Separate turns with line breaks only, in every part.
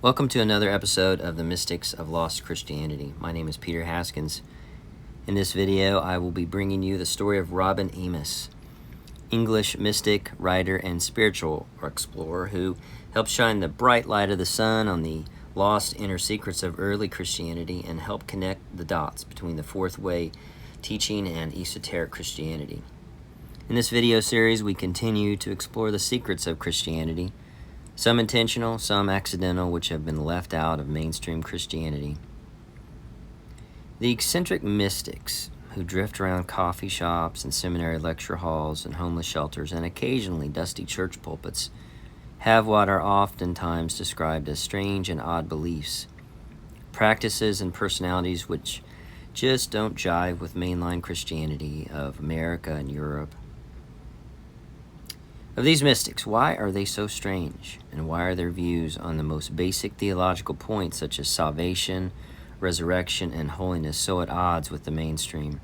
Welcome to another episode of the Mystics of Lost Christianity. My name is Peter Haskins. In this video, I will be bringing you the story of Robin Amos, English mystic, writer, and spiritual explorer who helped shine the bright light of the sun on the lost inner secrets of early Christianity and help connect the dots between the Fourth Way teaching and Esoteric Christianity. In this video series, we continue to explore the secrets of Christianity, some intentional, some accidental, which have been left out of mainstream Christianity. The eccentric mystics who drift around coffee shops and seminary lecture halls and homeless shelters and occasionally dusty church pulpits have what are oftentimes described as strange and odd beliefs, practices, and personalities which just don't jive with mainline Christianity of America and Europe. Of these mystics, why are they so strange? And why are their views on the most basic theological points such as salvation, resurrection, and holiness so at odds with the mainstream?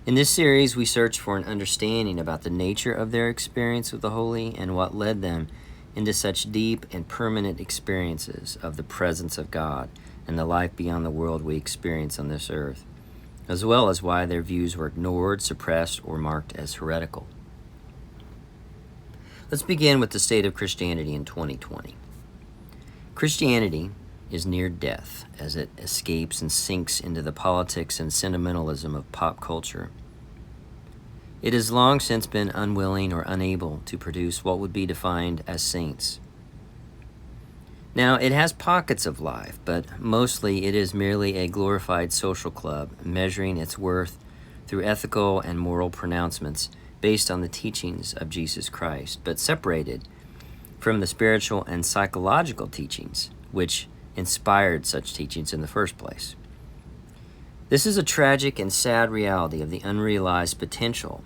In this series, we search for an understanding about the nature of their experience with the holy and what led them into such deep and permanent experiences of the presence of God and the life beyond the world we experience on this earth, as well as why their views were ignored, suppressed, or marked as heretical. Let's begin with the state of Christianity in 2020. Christianity is near death as it escapes and sinks into the politics and sentimentalism of pop culture. It has long since been unwilling or unable to produce what would be defined as saints. Now, it has pockets of life, but mostly it is merely a glorified social club measuring its worth through ethical and moral pronouncements based on the teachings of Jesus Christ, but separated from the spiritual and psychological teachings which inspired such teachings in the first place. This is a tragic and sad reality of the unrealized potential,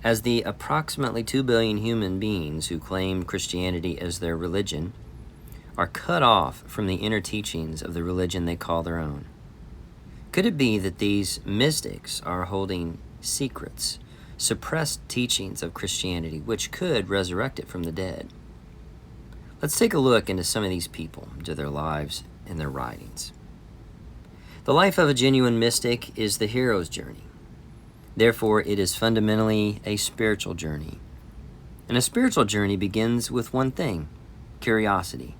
as the approximately 2 billion human beings who claim Christianity as their religion are cut off from the inner teachings of the religion they call their own. Could it be that these mystics are holding secrets, suppressed teachings of Christianity which could resurrect it from the dead? Let's take a look into some of these people, into their lives and their writings. The life of a genuine mystic is the hero's journey. Therefore, it is fundamentally a spiritual journey. And a spiritual journey begins with one thing: curiosity.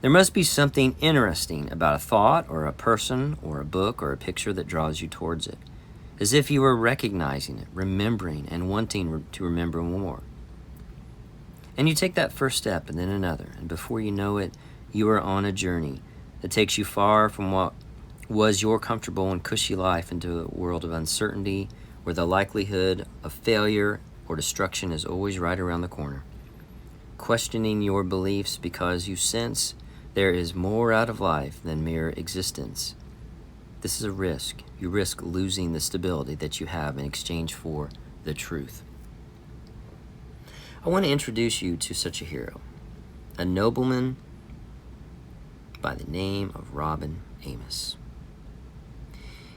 There must be something interesting about a thought or a person or a book or a picture that draws you towards it, as if you were recognizing it, remembering, and wanting to remember more. And you take that first step and then another, and before you know it, you are on a journey that takes you far from what was your comfortable and cushy life into a world of uncertainty where the likelihood of failure or destruction is always right around the corner. Questioning your beliefs because you sense there is more out of life than mere existence. This is a risk. You risk losing the stability that you have in exchange for the truth. I want to introduce you to such a hero, a nobleman by the name of Robin Amos.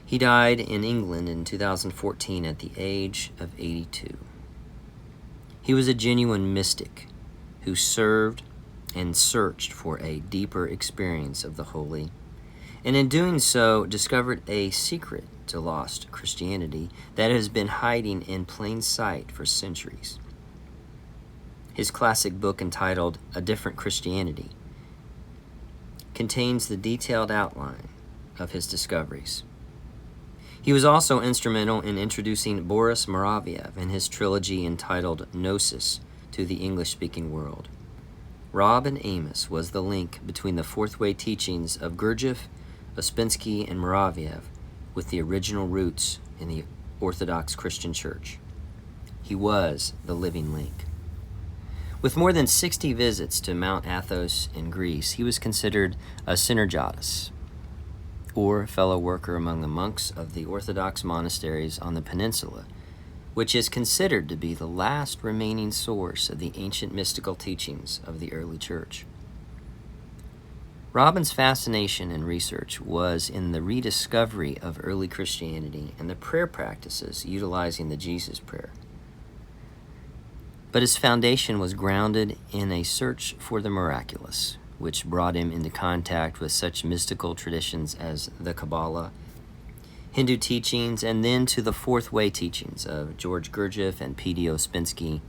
He died in England in 2014 at the age of 82. He was a genuine mystic who served and searched for a deeper experience of the holy, and in doing so discovered a secret to lost Christianity that has been hiding in plain sight for centuries. His classic book entitled A Different Christianity contains the detailed outline of his discoveries. He was also instrumental in introducing Boris Mouravieff in his trilogy entitled Gnosis to the English-speaking world. Robin Amos was the link between the Fourth Way teachings of Gurdjieff, Ouspensky and Mouravieff with the original roots in the Orthodox Christian Church. He was the living link. With more than 60 visits to Mount Athos in Greece, he was considered a synergetus, or fellow worker among the monks of the Orthodox monasteries on the peninsula, which is considered to be the last remaining source of the ancient mystical teachings of the early church. Robin's fascination and research was in the rediscovery of early Christianity and the prayer practices utilizing the Jesus prayer. But his foundation was grounded in a search for the miraculous, which brought him into contact with such mystical traditions as the Kabbalah, Hindu teachings, and then to the Fourth Way teachings of George Gurdjieff and P.D. Ouspensky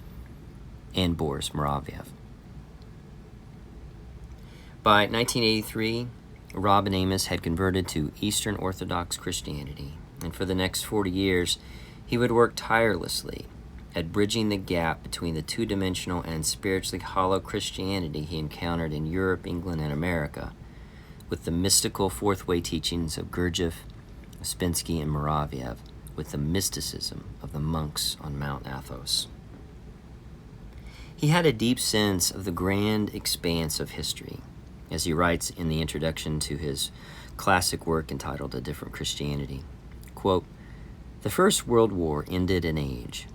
and Boris Mouravieff. By 1983, Robin Amos had converted to Eastern Orthodox Christianity, and for the next 40 years, he would work tirelessly at bridging the gap between the two-dimensional and spiritually hollow Christianity he encountered in Europe, England, and America, with the mystical Fourth Way teachings of Gurdjieff, Ouspensky, and Mouravieff, with the mysticism of the monks on Mount Athos. He had a deep sense of the grand expanse of history, as he writes in the introduction to his classic work entitled A Different Christianity. Quote, "The First World War ended an age,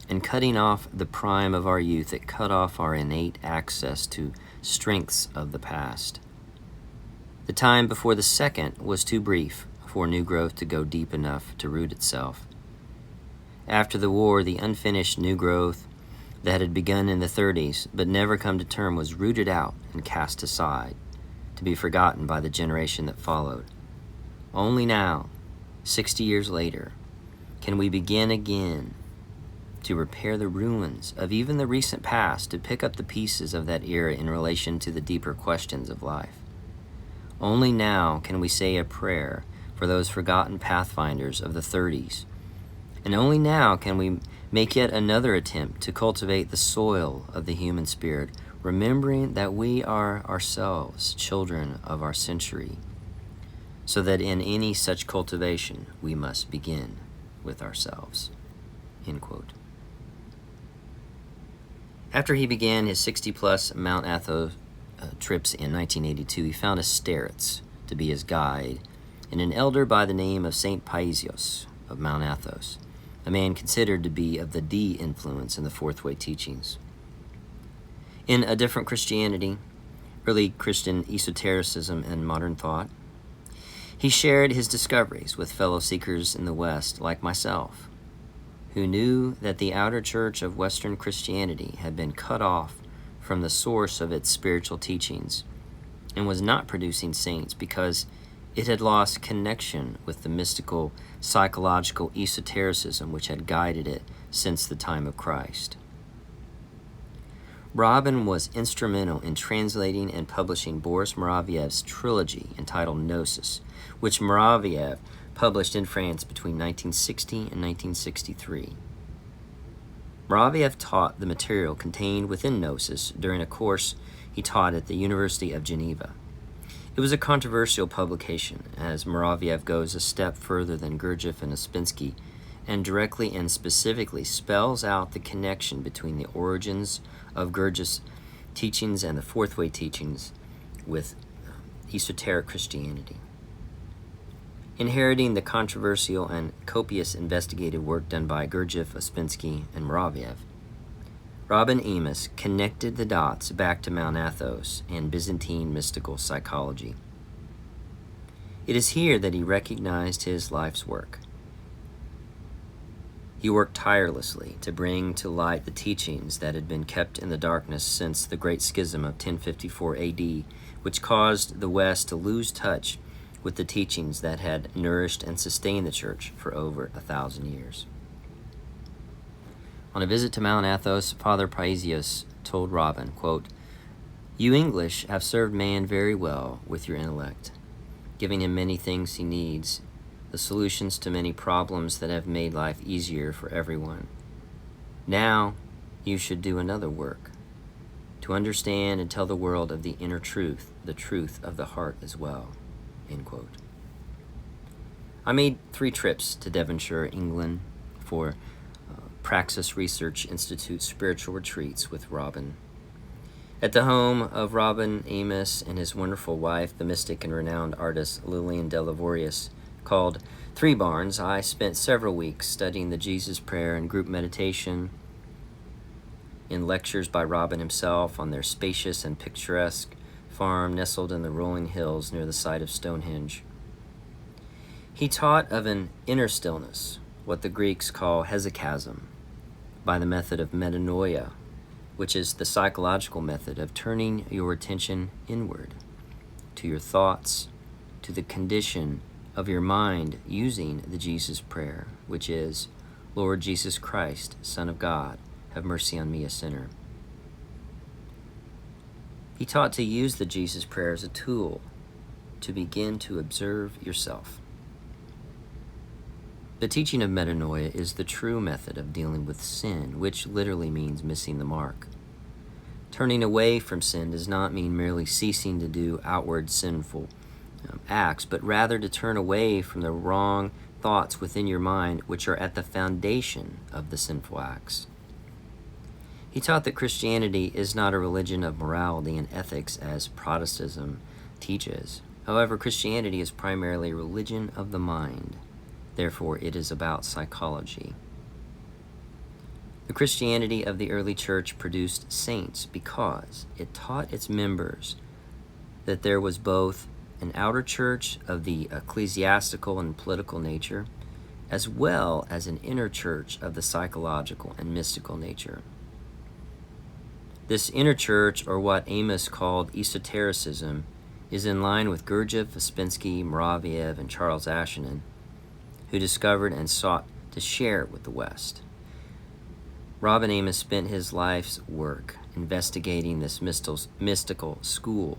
and cutting off the prime of our youth, it cut off our innate access to strengths of the past. The time before the second was too brief for new growth to go deep enough to root itself. After the war, the unfinished new growth that had begun in the 30s but never come to term was rooted out and cast aside, to be forgotten by the generation that followed. Only now, 60 years later, can we begin again to repair the ruins of even the recent past, to pick up the pieces of that era in relation to the deeper questions of life. Only now can we say a prayer for those forgotten pathfinders of the 30s, and only now can we make yet another attempt to cultivate the soil of the human spirit, remembering that we are ourselves children of our century, so that in any such cultivation we must begin with ourselves." End quote. After he began his 60-plus Mount Athos trips in 1982, he found a starets to be his guide, and an elder by the name of St. Paisios of Mount Athos, a man considered to be of the D influence in the Fourth Way teachings. In A Different Christianity, Early Christian Esotericism and Modern Thought, he shared his discoveries with fellow seekers in the West like myself, who knew that the outer church of Western Christianity had been cut off from the source of its spiritual teachings and was not producing saints because it had lost connection with the mystical, psychological esotericism which had guided it since the time of Christ. Robin was instrumental in translating and publishing Boris Mouravieff's trilogy entitled Gnosis, which Mouravieff published in France between 1960 and 1963. Mouravieff taught the material contained within Gnosis during a course he taught at the University of Geneva. It was a controversial publication, as Mouravieff goes a step further than Gurdjieff and Ouspensky, and directly and specifically spells out the connection between the origins of Gurdjieff's teachings and the Fourth Way teachings with Esoteric Christianity. Inheriting the controversial and copious investigative work done by Gurdjieff, Ouspensky, and Mouravieff, Robin Amos connected the dots back to Mount Athos and Byzantine mystical psychology. It is here that he recognized his life's work. He worked tirelessly to bring to light the teachings that had been kept in the darkness since the Great Schism of 1054 AD, which caused the West to lose touch with the teachings that had nourished and sustained the church for over 1,000 years. On a visit to Mount Athos, Father Paisios told Robin, quote, "You English have served man very well with your intellect, giving him many things he needs, the solutions to many problems that have made life easier for everyone. Now you should do another work, to understand and tell the world of the inner truth, the truth of the heart as well." End quote. I made 3 trips to Devonshire, England for Praxis Research Institute spiritual retreats with Robin. At the home of Robin Amos and his wonderful wife, the mystic and renowned artist Lillian Delavorius, called 3 Barns, I spent several weeks studying the Jesus Prayer and group meditation, in lectures by Robin himself on their spacious and picturesque farm nestled in the rolling hills near the site of Stonehenge. He taught of an inner stillness, what the Greeks call hesychasm, by the method of metanoia, which is the psychological method of turning your attention inward, to your thoughts, to the condition of your mind using the Jesus prayer, which is, Lord Jesus Christ, Son of God, have mercy on me, a sinner. He taught to use the Jesus prayer as a tool to begin to observe yourself. The teaching of metanoia is the true method of dealing with sin, which literally means missing the mark. Turning away from sin does not mean merely ceasing to do outward sinful acts, but rather to turn away from the wrong thoughts within your mind, which are at the foundation of the sinful acts. He taught that Christianity is not a religion of morality and ethics as Protestantism teaches. However, Christianity is primarily a religion of the mind. Therefore, it is about psychology. The Christianity of the early church produced saints because it taught its members that there was both an outer church of the ecclesiastical and political nature, as well as an inner church of the psychological and mystical nature. This inner church, or what Amos called Esotericism, is in line with Gurdjieff, Ouspensky, Mouravieff, and Charles Achanin, who discovered and sought to share it with the West. Robin Amos spent his life's work investigating this mystical school,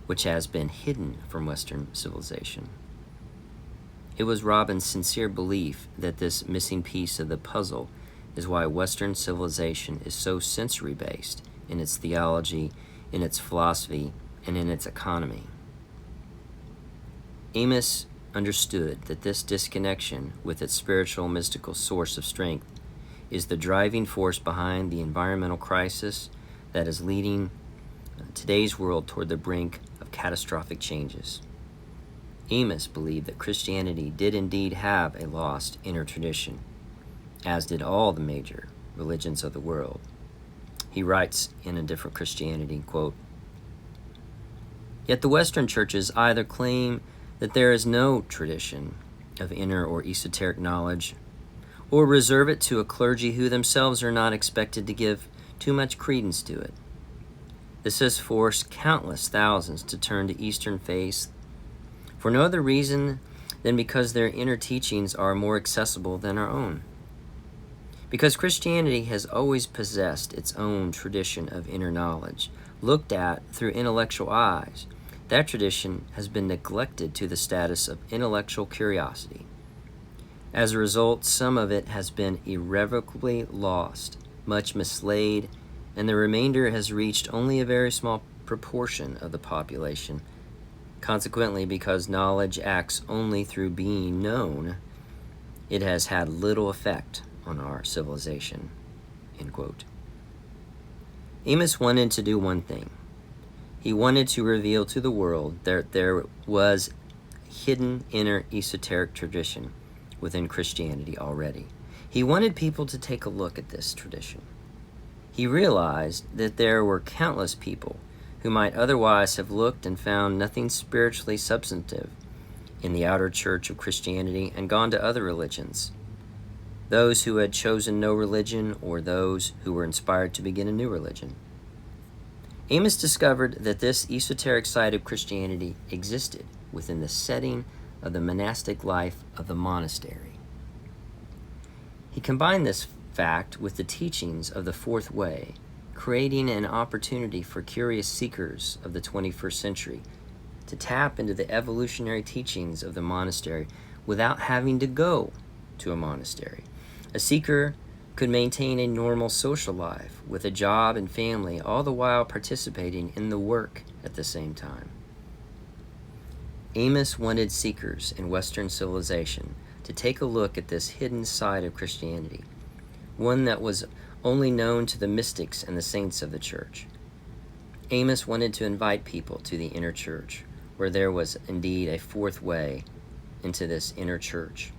which has been hidden from Western civilization. It was Robin's sincere belief that this missing piece of the puzzle is why Western civilization is so sensory-based in its theology, in its philosophy, and in its economy. Amos understood that this disconnection with its spiritual mystical source of strength is the driving force behind the environmental crisis that is leading today's world toward the brink of catastrophic changes. Amos believed that Christianity did indeed have a lost inner tradition, as did all the major religions of the world. He writes in A Different Christianity, quote, "Yet the Western churches either claim that there is no tradition of inner or esoteric knowledge, or reserve it to a clergy who themselves are not expected to give too much credence to it. This has forced countless thousands to turn to Eastern faiths for no other reason than because their inner teachings are more accessible than our own. Because Christianity has always possessed its own tradition of inner knowledge, looked at through intellectual eyes, that tradition has been neglected to the status of intellectual curiosity. As a result, some of it has been irrevocably lost, much mislaid, and the remainder has reached only a very small proportion of the population. Consequently, because knowledge acts only through being known, it has had little effect on our civilization." End quote. Amos wanted to do one thing. He wanted to reveal to the world that there was a hidden inner esoteric tradition within Christianity already. He wanted people to take a look at this tradition. He realized that there were countless people who might otherwise have looked and found nothing spiritually substantive in the outer church of Christianity and gone to other religions. Those who had chosen no religion, or those who were inspired to begin a new religion. Amos discovered that this esoteric side of Christianity existed within the setting of the monastic life of the monastery. He combined this fact with the teachings of the Fourth Way, creating an opportunity for curious seekers of the 21st century to tap into the evolutionary teachings of the monastery without having to go to a monastery. A seeker could maintain a normal social life with a job and family, all the while participating in the work at the same time. Amos wanted seekers in Western civilization to take a look at this hidden side of Christianity, one that was only known to the mystics and the saints of the church. Amos wanted to invite people to the inner church, where there was indeed a fourth way into this inner church.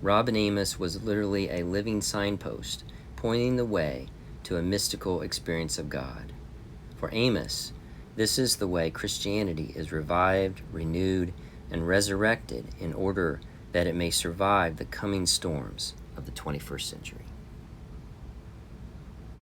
Robin Amos was literally a living signpost, pointing the way to a mystical experience of God. For Amos, this is the way Christianity is revived, renewed, and resurrected in order that it may survive the coming storms of the 21st century.